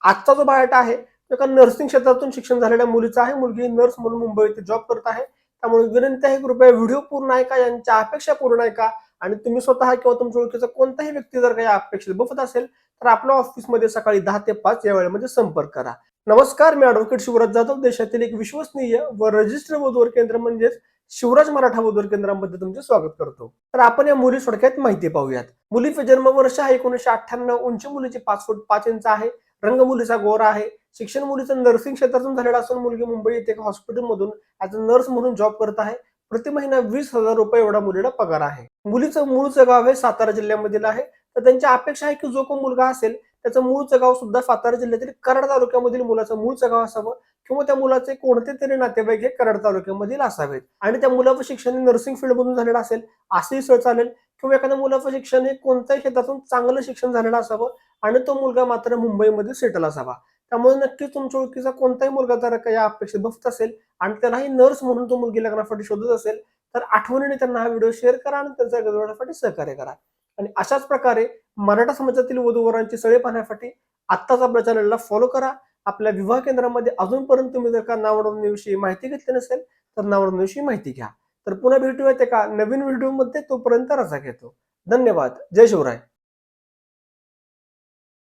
आजचा जो बायोडाटा आहे तो एका नर्सिंग क्षेत्रातून शिक्षण झालेल्या मुलीचा आहे. मुलगी नर्स म्हणून मुंबई येथे जॉब करत आहे. त्यामुळे विनंती आहे कृपया व्हिडिओ पूर्ण ऐका, यांच्या अपेक्षा पूर्ण ऐका आणि तुम्ही स्वतः किंवा तुमच्या ओळखीचा कोणताही व्यक्ती जर काही अपेक्षित बघत असेल तर आपल्या ऑफिसमध्ये सकाळी 10 ते 5 या वेळेमध्ये संपर्क करा. नमस्कार, मी ॲडव्होकेट शिवराज जाधव, देशातील एक विश्वसनीय व रजिस्टर वधूवर केंद्र म्हणजेच शिवराज मराठा वधूवर केंद्रामध्ये तुमचे स्वागत करतो. तर आपण या मुली थोडक्यात माहिती पाहूयात. मुलीचे जन्मवर्ष आहे 1998, उंची मुलीची 5 फूट 5 इंच आहे, रंग मुलीचा गोरा आहे, शिक्षण मुलीचं नर्सिंग क्षेत्रातून झालेलं असून मुलगी मुंबई येथे एका हॉस्पिटलमधून ॲज अ नर्स म्हणून जॉब करत आहे. प्रति महिना 20,000 रुपये एवढा मुलीला पगार आहे. मुलीचं मूळचं गाव हे सातारा जिल्ह्यामधील आहे. तर त्यांची अपेक्षा आहे की जो कोण मुलगा असेल त्याचं मूळचं गाव सुद्धा सातारा जिल्ह्यातील कराड तालुक्यामधील मुलाचं मूळचं गाव असावं किंवा त्या मुलाचे कोणते तरी नातेवाईक हे कराड तालुक्यामधील असावेत आणि त्या मुलाचं शिक्षण नर्सिंग फील्डमधून झालेलं असेल असंही सळ चालेल किंवा एखाद्या मुलाचं शिक्षण हे कोणत्याही क्षेत्रातून चांगलं शिक्षण झालेलं असावं आणि तो मुलगा मात्र मुंबईमध्ये सेटल असावा. त्यामुळे नक्कीच तुमच्या ओळखीचा कोणताही मुलगा जर काही अपेक्षित बघत असेल आणि त्यालाही नर्स म्हणून तो मुलगी लग्नासाठी शोधत असेल तर आठवणीने त्यांना हा व्हिडिओ शेअर करा आणि त्यांच्या गजवण्यासाठी सहकार्य करा. आणि अशाच प्रकारे मराठा समाजातील वधूवरांची सळे पाहण्यासाठी आत्ताच आपल्या चॅनलला फॉलो करा. आपल्या विवाह केंद्रामध्ये अजूनपर्यंत तुम्ही जर का नाव नोंदणीविषयी माहिती घेतली नसेल तर नाव नोंदणीविषयी माहिती घ्या. तर पुन्हा भेटूयात एका नवीन व्हिडिओमध्ये, तोपर्यंत रजा घेतो. धन्यवाद. जय शिवराय.